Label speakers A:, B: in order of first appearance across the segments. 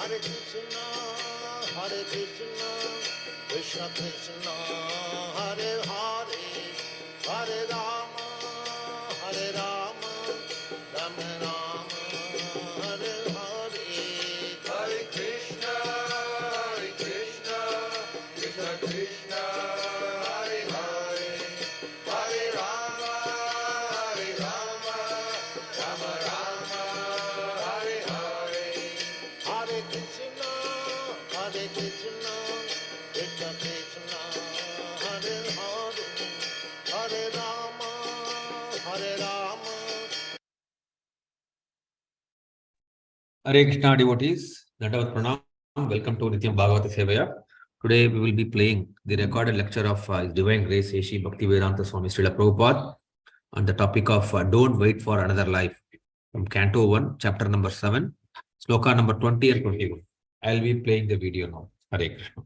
A: Hare Krishna, Krishna Krishna, Hare Hare, Hare Rama, Hare Rama, Rama Rama, Hare Hare. Hare Krishna, Krishna Krishna, Hare Hare, Hare Rama, Rama Rama, Hare Hare. Hare Krishna, Krishna Krishna, Hare Hare, Hare Rama, Hare Rama.
B: Hare Krishna devotees, Dandavat Pranam. Welcome to Nityam Bhagavata Sevaya. Today we will be playing the recorded lecture of His Divine Grace Shri Bhaktivedanta Swami Srila Prabupada on the topic of Don't Wait for Another Life from Canto 1, chapter number 7, sloka number 20 and 21. I will be playing the video now. Hare Krishna.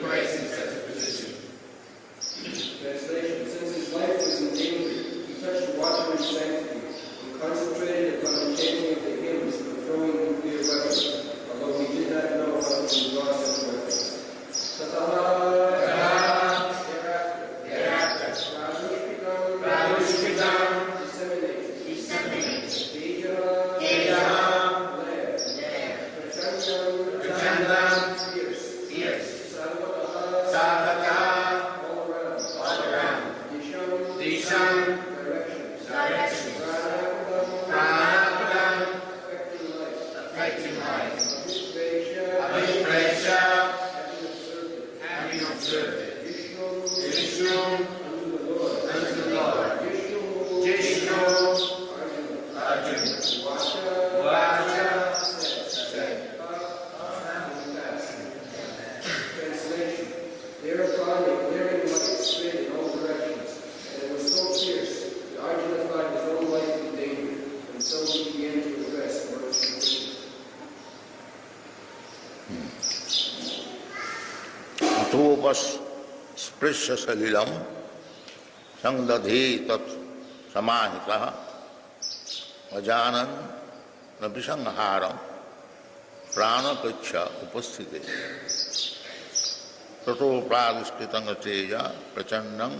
C: Translation: since his life was in danger touched water in sanctity. He concentrated upon the chanting of the hymns and throwing nuclear weapons, although he did not know how to withdraw such weapons.
A: Sprisya salilam sangdadhi tat samahitaha ajanan napisangharam pranakacha upasthite tato pradishkritanga teja prachandam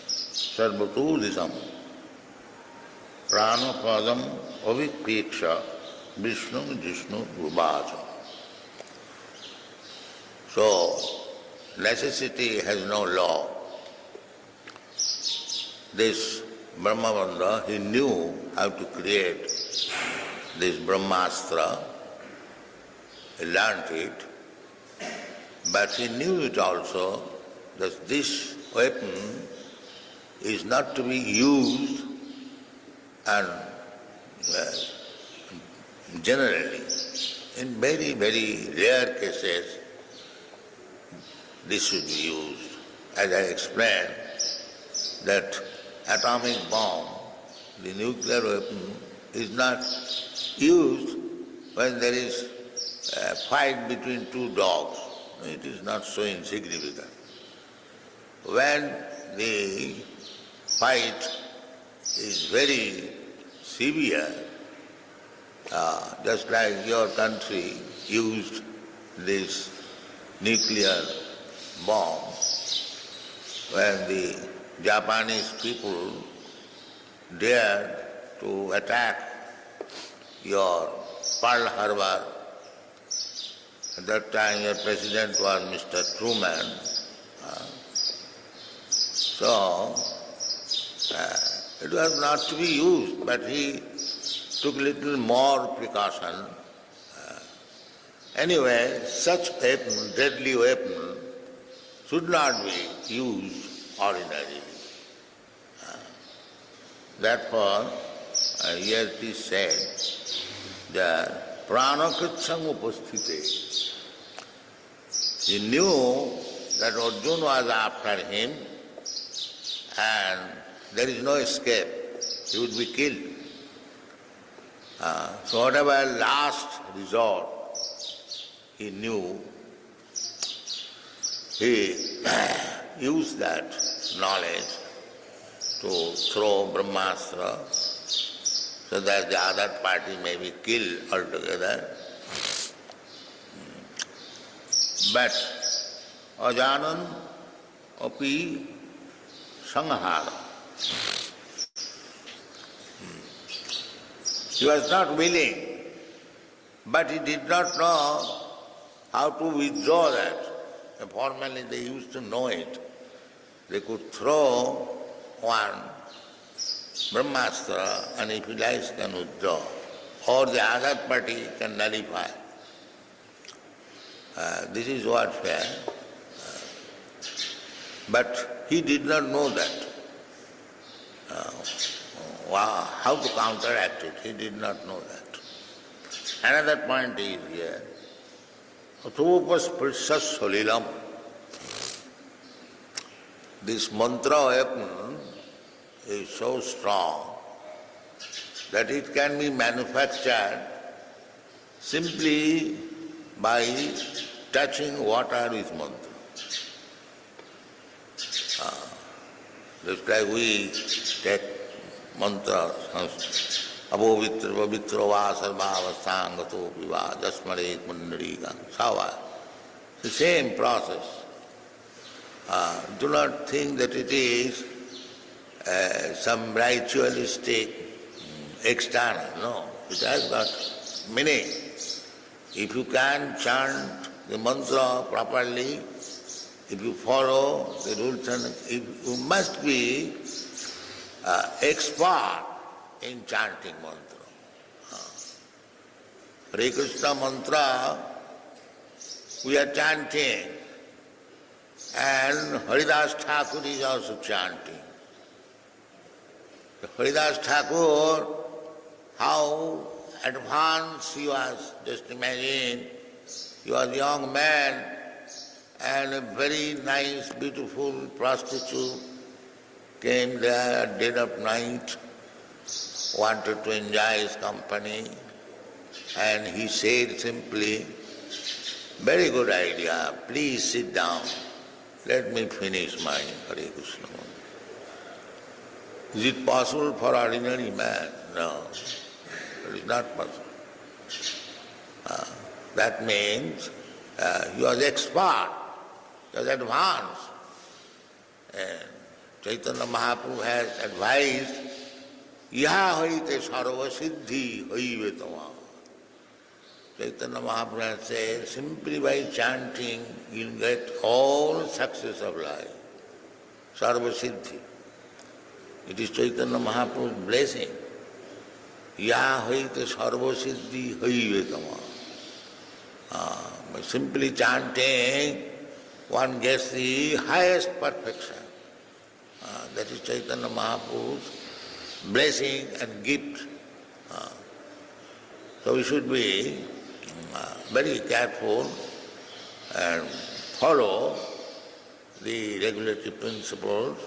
A: sarvatudisam pranapadam avipeksha vishnu jishnu rubacha. So, necessity has no law. This Brahmavanda, he knew how to create this Brahmastra. He learnt it, but he knew it also that this weapon is not to be used and generally. In very, very rare cases, this should be used. As I explained, that atomic bomb, the nuclear weapon, is not used when there is a fight between two dogs. It is not so insignificant. When the fight is very severe, just like your country used this nuclear bomb, when the Japanese people dared to attack your Pearl Harbor. At that time your president was Mr. Truman. So it was not to be used, but he took little more precaution. Anyway, such weapon, deadly weapon, should not be used ordinarily. Therefore, here it is said that pranakritsham upasthite. He knew that Arjuna was after him and there is no escape. He would be killed. So whatever last resort he knew, he used that knowledge to throw Brahmastra so that the other party may be killed altogether. But ajanan api sanghara. He was not willing, but he did not know how to withdraw that. Formerly they used to know it. They could throw one Brahmastra and if he likes can withdraw, or the other party can nullify. This is warfare. But he did not know that. How to counteract it, he did not know that. Another point is here, Athopasprisya solilam. This mantra weapon is so strong that it can be manufactured simply by touching water with mantra. Just like we take mantra, abovitra pavitra va sarvavasthangato viva jasmaret mandarika sava. The same process. Do not think that it is some ritualistic external. No, it has got meaning. If you can chant the mantra properly, if you follow the rules, you must be expert in chanting mantra. Hare Krishna mantra we are chanting, and Haridas Thakur is also chanting. Haridas Thakur, how advanced he was, just imagine, he was a young man and a very nice, beautiful prostitute came there at dead of night, wanted to enjoy his company, and he said simply, very good idea, please sit down, let me finish my Hare Krishna. Is it possible for ordinary man? No, it is not possible. That means he was expert, he was advanced. And Chaitanya Mahaprabhu has advised, Yaha haite sarva siddhi haivetama. Chaitanya Mahaprabhu has said, simply by chanting you will get all success of life. Sarva siddhi. It is Chaitanya Mahaprabhu's blessing. Ya haite sarva siddhi haivetama. By simply chanting, one gets the highest perfection. That is Chaitanya Mahaprabhu's blessing and gift. So we should be very careful and follow the regulatory principles.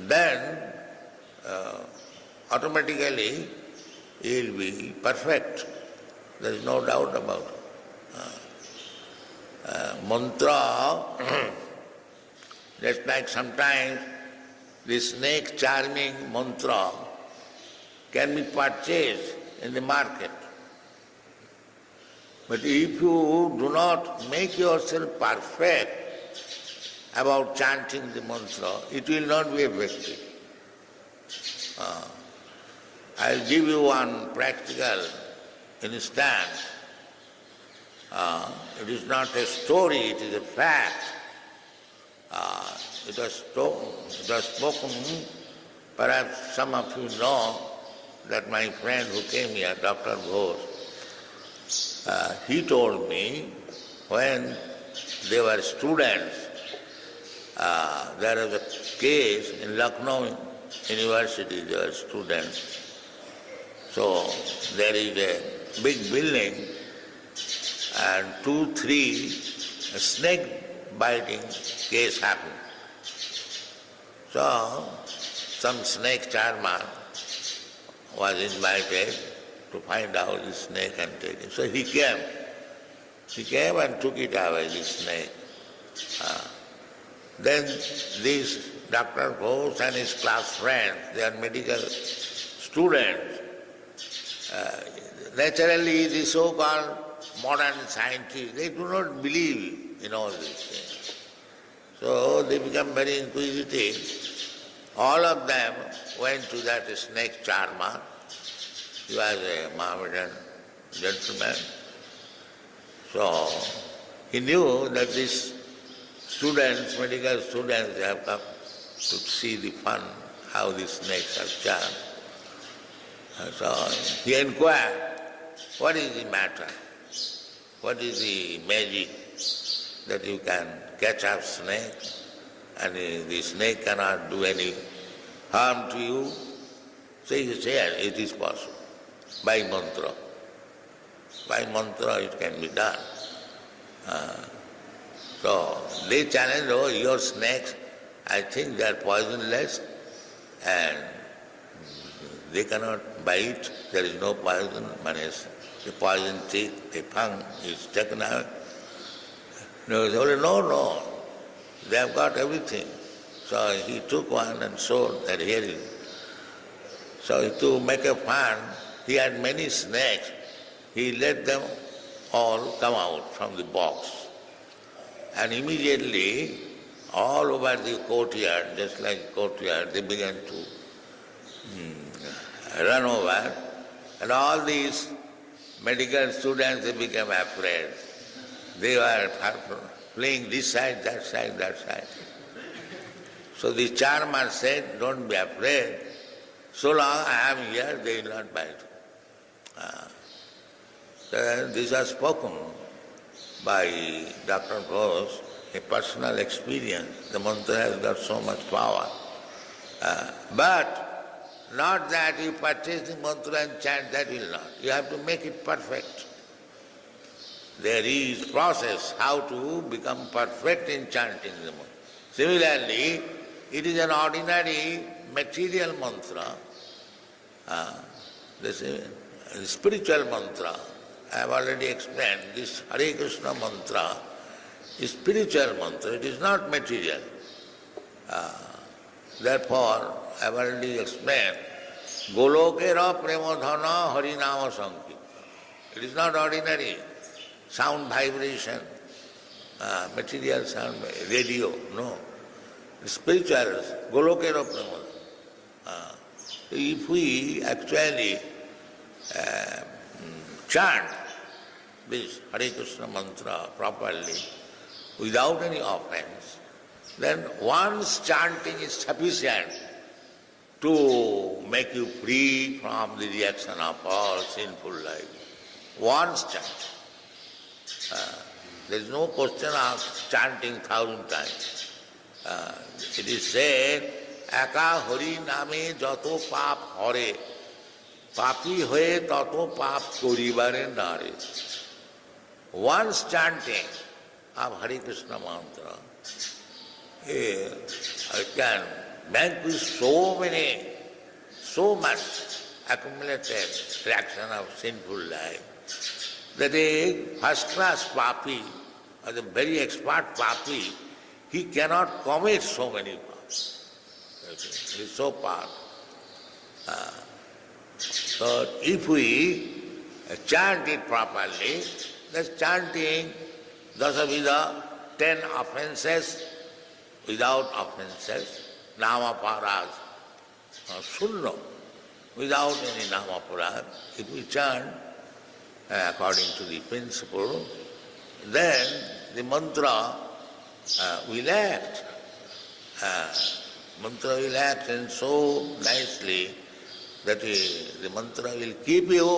A: Then automatically he will be perfect. There is no doubt about it. Mantra, just like sometimes the snake charming mantra can be purchased in the market. But if you do not make yourself perfect about chanting the mantra, it will not be effective. I'll give you one practical instance. It is not a story, it is a fact. It was spoken, perhaps some of you know that my friend who came here, Dr. Ghosh, he told me when they were students, there was a case in Lucknow University, they were students. So there is a big building and 2-3 snake biting case happened. So some snake charmer was invited to find out the snake and take it. So he came. He came and took it away, the snake. Then these Dr. Ghosh and his class friends, they are medical students. Naturally, the so-called modern scientists, they do not believe in all these things. So they become very inquisitive. All of them went to that snake charmer. He was a Mohammedan gentleman. So he knew that these students, medical students, they have come to see the fun, how the snakes are charmed. And so he inquired, what is the matter? What is the magic that you can catch up snake and the snake cannot do any harm to you? So he said, it is possible, by mantra. By mantra it can be done. So they challenge, oh, your snakes, I think they are poisonless and they cannot bite, there is no poison, the poison teeth, the tongue is taken out. No, no, they have got everything. So he took one and showed that here is So to make a fun, he had many snakes. He let them all come out from the box. And immediately, all over the courtyard, just like courtyard, they began to run over. And all these medical students, they became afraid. They were playing this side, that side, that side. So the charmer said, don't be afraid. So long I am here, they will not bite. So this was spoken by Dr. Ghosh, a personal experience. The mantra has got so much power. But not that you purchase the mantra and chant, that will not. You have to make it perfect. There is process how to become perfect in chanting the mantra. Similarly, it is an ordinary material mantra. The spiritual mantra, I have already explained, this Hare Krishna mantra is spiritual mantra, it is not material. Therefore, I have already explained, Golokera Premadhana Harinama Sankirtana. It is not ordinary sound vibration, material sound, radio, no. Spiritual, Golokera Premadhana. If we actually chant this Hare Krishna mantra properly, without any offense, then one's chanting is sufficient to make you free from the reaction of all sinful life. One's chant. There is no question of chanting 1,000 times. It is said, Eka Hari Name Jato Pap Hare, Papi Hoye Tato Pap Koribare Nare. Once chanting of Hare Krishna mantra, I can vanquish so much accumulated reaction of sinful life, that a first-class papi, or the very expert papi, he cannot commit so many paps. He is so powerful. So if we chant it properly, that's chanting Dasavida, 10 offenses, without offenses, Namaparas, Sunno, without any Namaparas. If we chant according to the principle, then the mantra will act. Mantra will act and so nicely that the mantra will keep you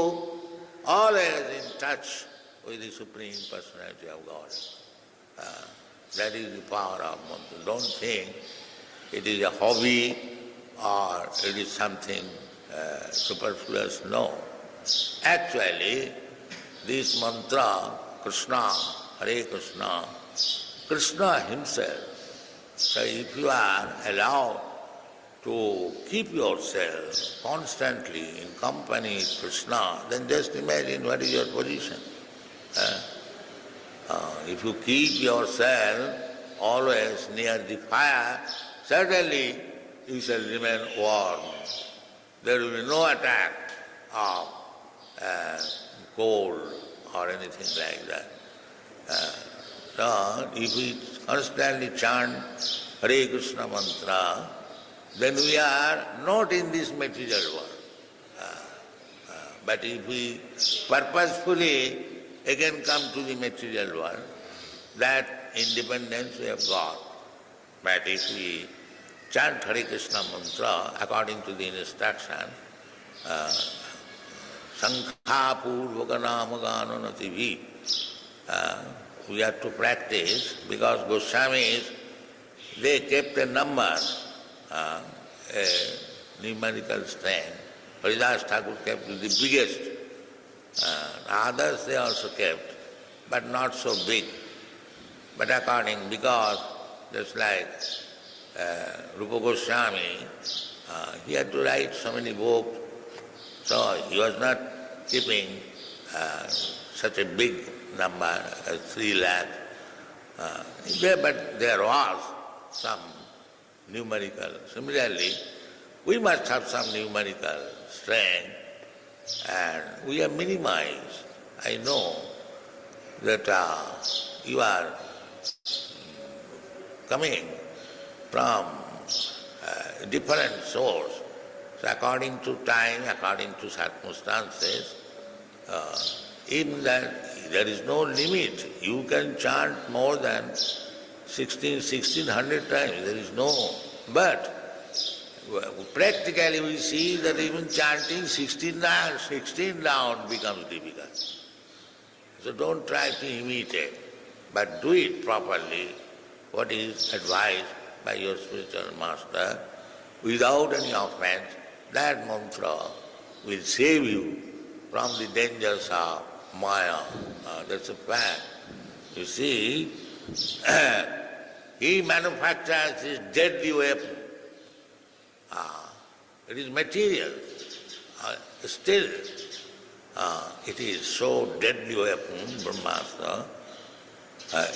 A: always in touch with the Supreme Personality of God. That is the power of mantra. Don't think it is a hobby or it is something superfluous. No. Actually, this mantra, Krishna, Hare Krishna, Krishna himself. So if you are allowed to keep yourself constantly in company with Krishna, then just imagine what is your position. If you keep yourself always near the fire, certainly you shall remain warm. There will be no attack of cold or anything like that. So if we constantly chant Hare Krishna mantra, then we are not in this material world. But if we purposefully again come to the material world, that independence we have got. But if we chant Hare Krishna mantra according to the instruction, Sankha Purvaka Namagano Nativi, we have to practice, because Goswamis, they kept a number, a numerical strength. Haridas Thakur kept the biggest. Others they also kept, but not so big. But because just like Rupa Goswami, he had to write so many books, so he was not keeping such a big number as 3 lakh. But there was some numerical. Similarly, We must have some numerical strength, and we are minimized. I know that you are coming from a different source. So according to time, according to circumstances, in that there is no limit. You can chant more than 1600 times, there is no. But practically we see that even chanting 16 down becomes difficult. So don't try to imitate, but do it properly, what is advised by your spiritual master, without any offense. That mantra will save you from the dangers of Maya. That's a fact. You see, he manufactures this deadly weapon. It is material. Still, it is so deadly weapon, Brahmastra.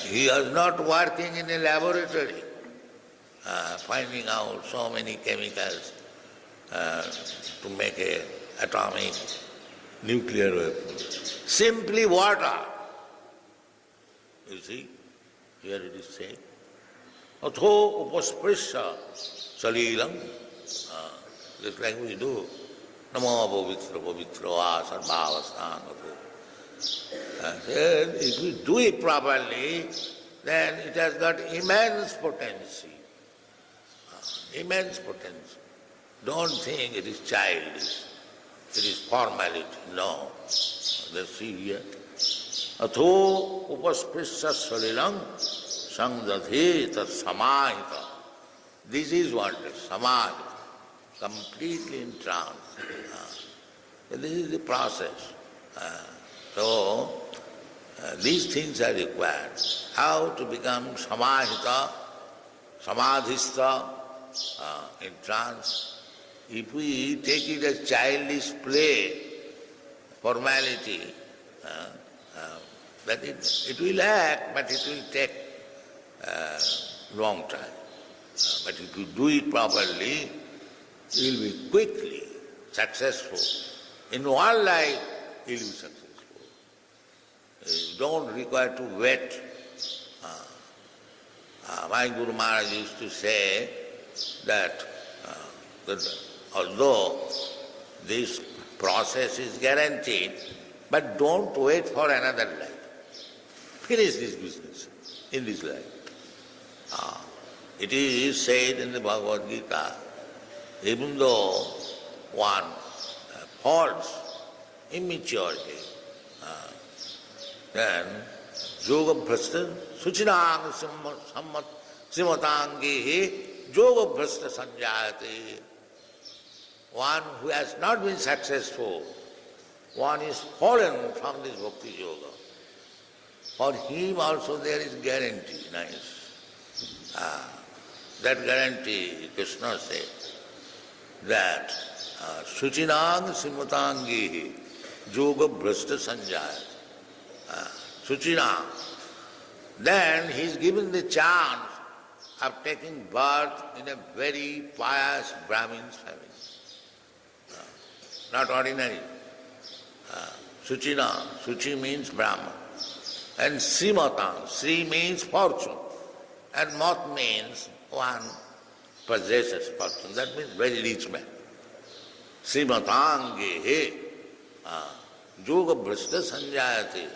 A: He is not working in a laboratory, finding out so many chemicals to make an atomic nuclear weapon. Simply water. You see, here it is said, Atho upasprisya salilam, just like we do, Namo pavitra pavitra va sarvavasthan. If we do it properly, then it has got immense potency. Immense potency. Don't think it is childish, it is formality. No. Let's see here. Atho upasprisya salilam sangdadhe tat samahita. This is what is samahita. Completely in trance. This is the process. So, these things are required. How to become samahita, samadhista, in trance. If we take it as childish play, formality, that it will act, but it will take long time. But if you do it properly, you will be quickly successful. In one life, you will be successful. You don't require to wait. My Guru Maharaj used to say that although this process is guaranteed, but don't wait for another life. Finish this business in this life. It is said in the Bhagavad Gita, even though one falls immaturely, then yoga bhrasta suchinang simatangi yoga bhrasta sanjayate. One who has not been successful, one is fallen from this bhakti yoga. For him also there is guarantee, nice. That guarantee, Krishna said, that Suchinang Simatangi Yoga Bhrasta Sanjaya. Suchinang. Then he is given the chance of taking birth in a very pious Brahmin's family. Not ordinary. Suchinang. Suchi means Brahman. And Srimatang. Sri means fortune. And Mat means one possesses fortune. That means very rich man. Srimatange he yoga bhrasta sanjayate.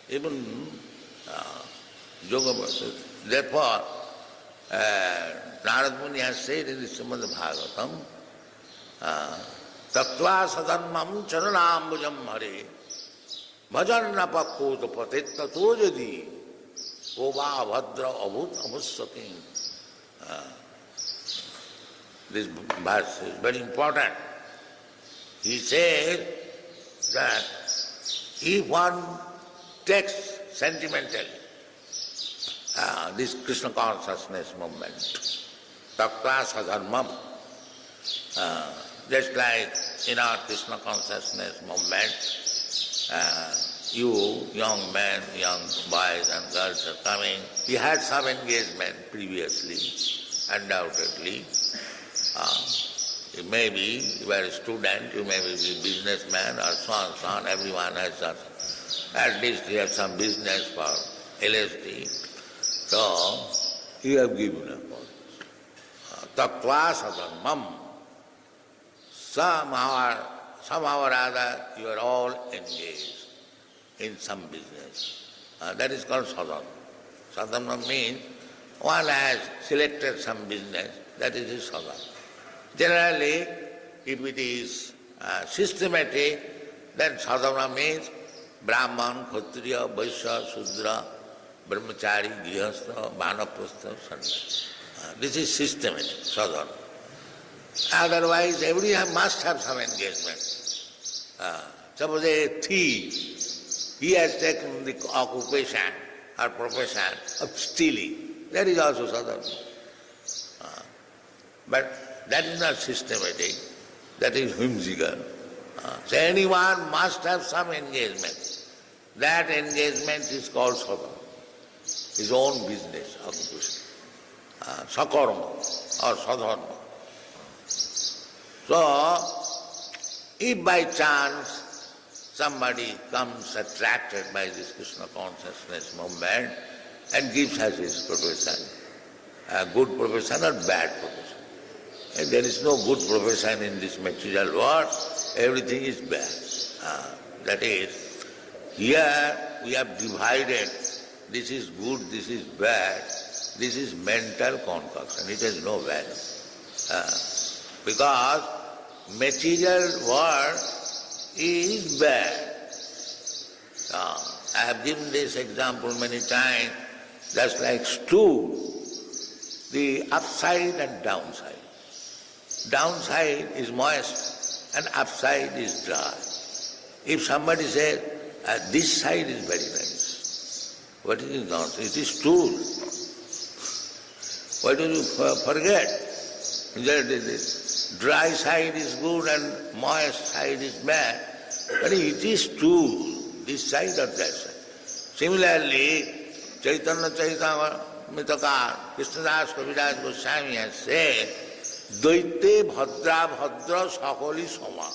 A: Even yoga bhrasta. Therefore, Narad Muni has said in the Srimad Bhagavatam, Tattva sadharmam charanambujam hare bhajanna pakota patitta tojadi Oba Bhadra Abhut Abhusaking. This verse is very important. He said that if one takes sentimentally this Krishna consciousness movement, Takta Sadharmam, just like in our Krishna consciousness movement, you young men, young boys and girls are coming. He had some engagement previously, undoubtedly. You may be, you are a student, you may be a businessman or so on, everyone has some, at least you have some business for LSD. So, you have given up all this. Tattva sadharmam. Somehow or other, you are all engaged in some business. That is called sadhana. Sadhana means one has selected some business, that is his sadhana. Generally, if it is systematic, then sadhana means Brahman, Kshatriya, Vaishya, Shudra, Brahmachari, Grihastha, Vanaprastha, Sannyasi. This is systematic, sadhana. Otherwise, everyone must have some engagement. Suppose a thief, he has taken the occupation or profession of stealing. That is also sadhana. But that is not systematic, that is whimsical. So anyone must have some engagement. That engagement is called sadhana, his own business, occupation. Sakarma or sadharma. So, if by chance somebody comes attracted by this Krishna consciousness movement and gives us his profession, a good profession or bad profession. And there is no good profession in this material world, everything is bad. That is, here we have divided, this is good, this is bad, this is mental concoction, it has no value. Because material world is bad. I have given this example many times, just like stool, the upside and downside. Downside is moist and upside is dry. If somebody says, this side is very nice, what is it downside? It is stool. Why do you forget? The dry side is good and moist side is bad. But it is true, this side or that side. Similarly, Chaitanya Charitamritakar, Krishnadas Kaviraj Goswami has said, Daite bhadra bhadra sakali sama.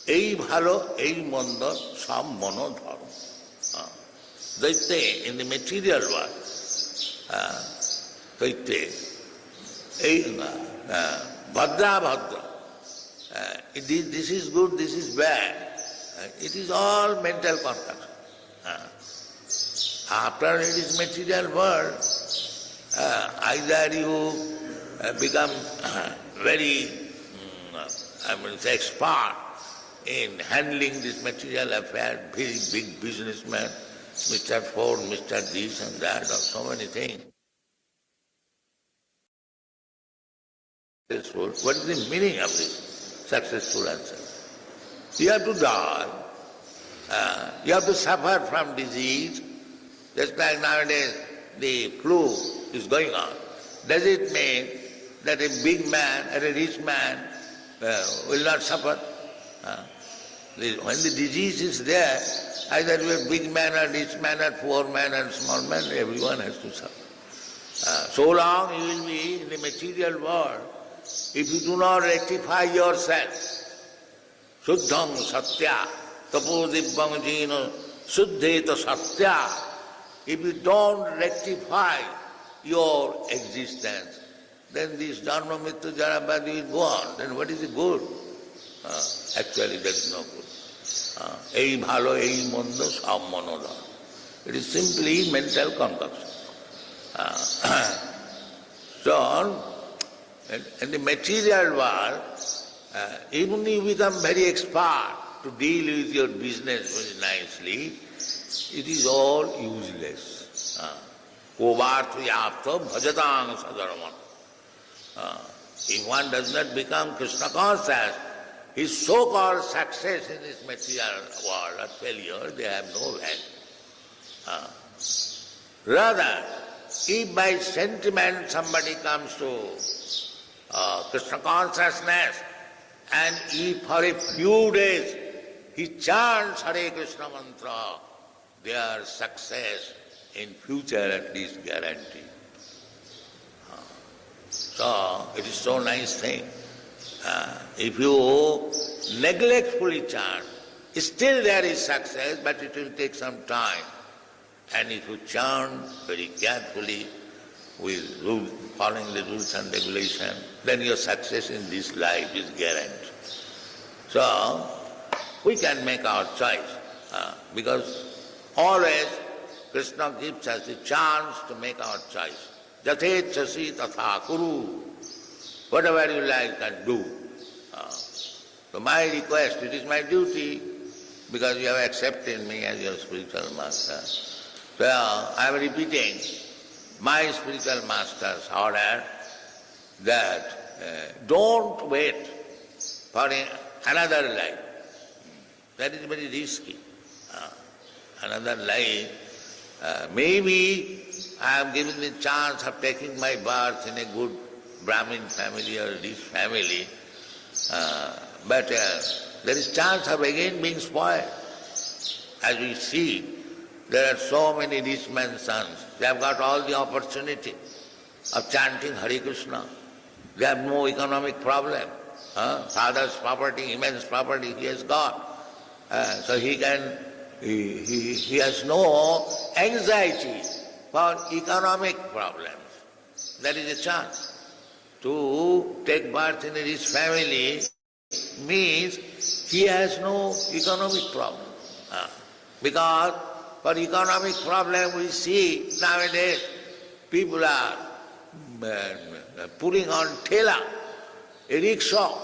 A: Ei bhalo, ei manda, sam mano dharma. Daite, in the material world, Daite, bhadra bhadra. This is good, this is bad. It is all mental construction. After it is material world, either you become very expert in handling this material affair, very big businessman, Mr. Ford, Mr. this and that, or so many things. What is the meaning of this successful answer? You have to die, you have to suffer from disease, just like nowadays the flu is going on. Does it mean that a big man or a rich man will not suffer? When the disease is there, either you are big man or rich man or poor man or small man, everyone has to suffer. So long you will be in the material world, if you do not rectify yourself, Suddham Satya, Tapo Dibbam Jino, Suddheta Satya, if you don't rectify your existence, then this Dharma Mitra Jarabadi will go on. Then what is the good? Actually there is no good. Ei bhalo, ei mondo, sam manodha. It is simply mental concoction. So, in the material world, even if you become very expert to deal with your business very nicely, it is all useless. Kovarthayapta bhajatang sadharman. If one does not become Krishna conscious, his so-called success in this material world or failure, they have no value. Rather, if by sentiment somebody comes to Krishna consciousness and if for a few days he chants Hare Krishna mantra, their success in future at least guaranteed. So, it is so nice thing. If you neglectfully chant, still there is success, but it will take some time. And if you chant very carefully, with following the rules and regulation, then your success in this life is guaranteed. So, we can make our choice, because always Krishna gives us the chance to make our choice. Jate chasi tatha kuru. Whatever you like and do. So my request, it is my duty, because you have accepted me as your spiritual master. So I am repeating my spiritual master's order that don't wait for another life. That is very risky. Another life, maybe I am given the chance of taking my birth in a good Brahmin family or rich family, but there is chance of again being spoiled. As we see, there are so many rich men's sons. They have got all the opportunity of chanting Hare Krishna. They have no economic problem. Father's property, immense property he has got. So he has no anxiety for economic problems. That is a chance. To take birth in a rich family means he has no economic problem. Because for economic problem we see nowadays people are putting on thela, a rickshaw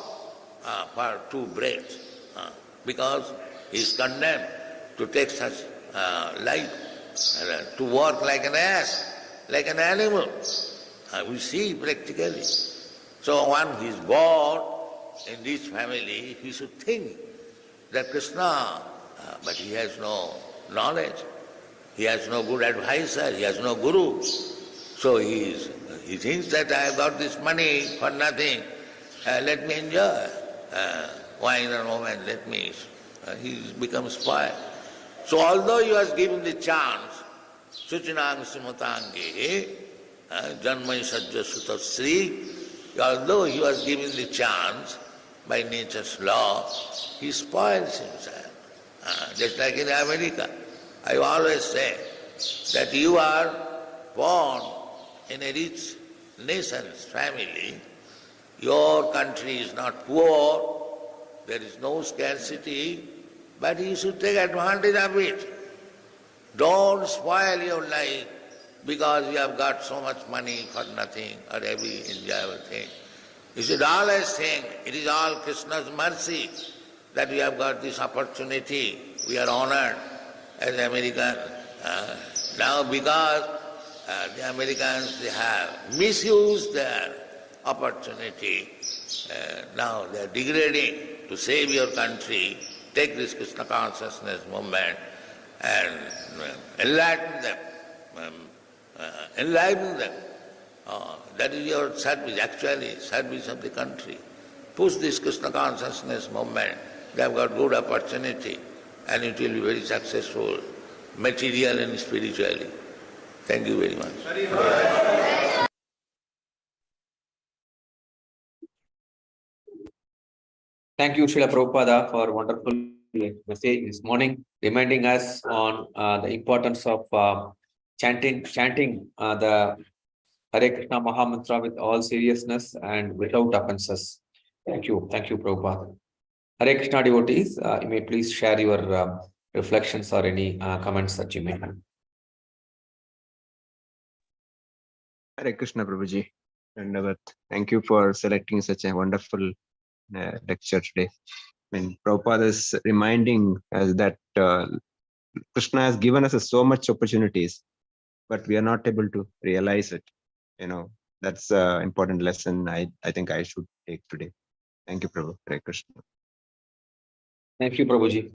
A: for 2 breads, because he is condemned to take such life, to work like an ass, like an animal. We see practically. So one who is born in this family, he should think that Krishna, but he has no knowledge, he has no good advisor, he has no guru. So he thinks that I have got this money for nothing, let me enjoy. Wine and woman, let me, he becomes spoiled. So although you are given the chance, Suchinang Simatange, Janmai Sajja Sutasri, although he was given the chance by nature's law, he spoils himself. Just like in America. I always say that you are born in a rich nation's family, your country is not poor, there is no scarcity, but you should take advantage of it. Don't spoil your life because you have got so much money for nothing or every enjoyable thing. You should always think it is all Krishna's mercy that we have got this opportunity. We are honored as Americans. Now because the Americans, they have misused their opportunity, now they are degrading to save your country. Take this Krishna consciousness movement and enlighten them. Enlighten them. That is your service, actually, service of the country. Push this Krishna consciousness movement. They have got good opportunity and it will be very successful, material and spiritually. Thank you very much.
B: Thank you, Srila Prabhupada, for wonderful message this morning, reminding us on the importance of chanting the Hare Krishna Mahamantra with all seriousness and without offenses. Thank you, Prabhupada. Hare Krishna devotees, you may please share your reflections or any comments that you may have.
D: Hare Krishna Prabhuji. And thank you for selecting such a wonderful lecture today. Prabhupada is reminding us that Krishna has given us so much opportunities, but we are not able to realize it. That's an important lesson I think I should take today. Thank you, Prabhu. Hare Krishna.
B: Thank you, Prabhuji.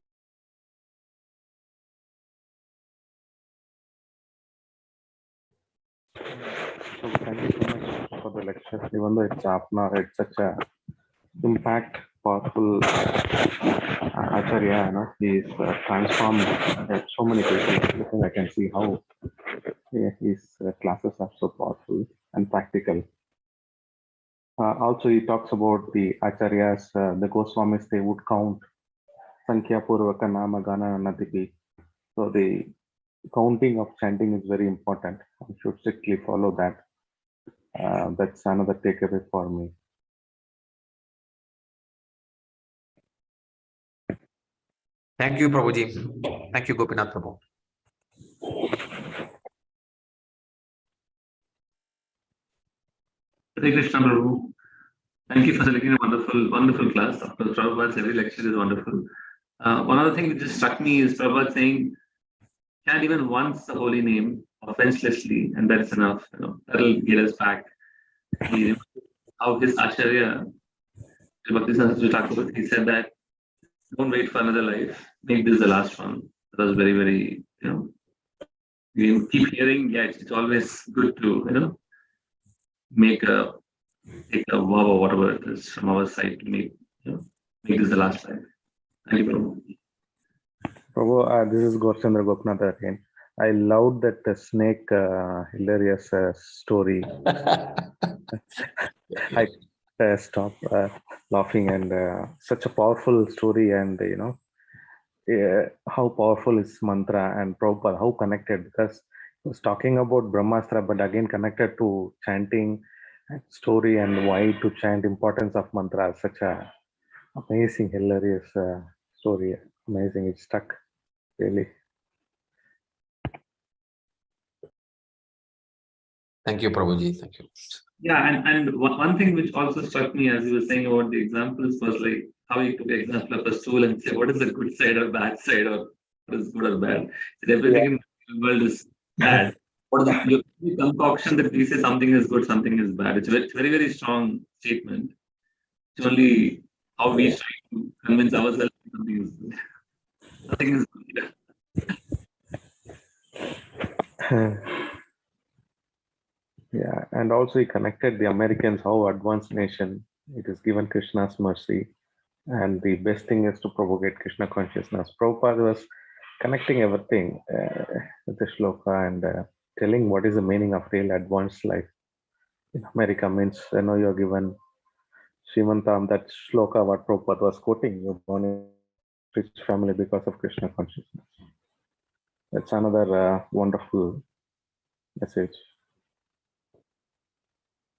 E: So thank you so much for the lecture. Even though it's Apna, it's such a impact, powerful Acharya. He's transformed so many people because I can see how his classes are so powerful and practical. Also, he talks about the acharyas, the Goswamis, they would count Sankhya Purvaka Nama Gana Nadipi. So the counting of chanting is very important. We should strictly follow that. That's another takeaway for me.
B: Thank you, Prabhuji. Thank you, Gopinath Prabhu.
F: Hare Krishna Prabhu. Thank you for selecting a wonderful class. Of course, Prabhupada's every lecture is wonderful. One other thing that just struck me is Prabhupada saying, chant even once the holy name offenselessly, and that's enough. That'll get us back. How his Acharya, he said that, don't wait for another life. Make this the last one. That was very, very, you keep hearing, it's always good to, take a vow or whatever it is from our side to make this the last life. Thank you, Prabhu.
E: Prabhu, this is Gaurchandra Gopinath again. I loved that snake hilarious story. I stopped laughing, and such a powerful story, and how powerful is mantra, and Prabhupada, how connected, because he was talking about Brahmastra, but again connected to chanting and story and why to chant, importance of mantra. Such a amazing, hilarious story. Amazing, it stuck really.
B: Thank you, Prabhuji. Thank you.
F: Yeah, and one thing which also struck me as you were saying about the examples was like how you took the example of a stool and say what is the good side or bad side, or what is good or bad. Everything in the world is bad. What is the concoction that we say something is good, something is bad? It's a very, very strong statement. It's only how we try to convince ourselves something is good. Nothing is good.
E: Yeah, and also he connected the Americans, how advanced nation, it is given Krishna's mercy, and the best thing is to propagate Krishna consciousness. Prabhupada was connecting everything with the shloka and telling what is the meaning of real advanced life in America. Means you're given Shivantam, that shloka what Prabhupada was quoting, you're born in a rich family because of Krishna consciousness. That's another wonderful message.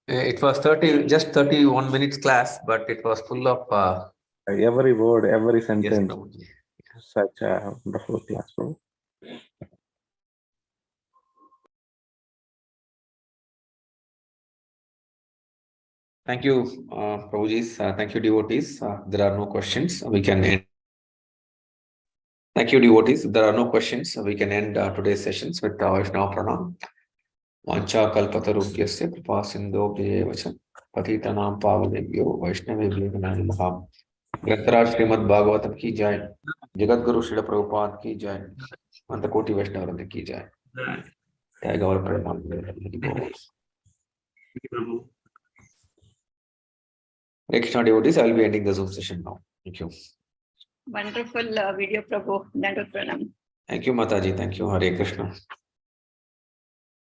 B: It was just 31 minutes class, but it was full of
E: every word, every sentence.
B: Yes,
E: such a wonderful class, bro.
B: Thank you, Prabhuji. Thank you, devotees. There are no questions. We can end. Thank you, devotees. If there are no questions, we can end today's sessions with Vaishnava Pranam. Vancha kalpatarubhyasya kripa sindho bhyeva patitanam pavanebhyo vaishnavebhyo namo ग्रंथराज Shrimad Bhagavatam की जय, जगत गुरु श्रील प्रभुपाद की जय, अंत कोटि वैष्णव वृंद की जय। जय गौर Premanand. Krishna devotees, I will be ending the Zoom session now. Thank you.
G: Wonderful video, Prabhu. Dandot Pranam.
B: Thank you, Mataji. Thank you. Hare Krishna.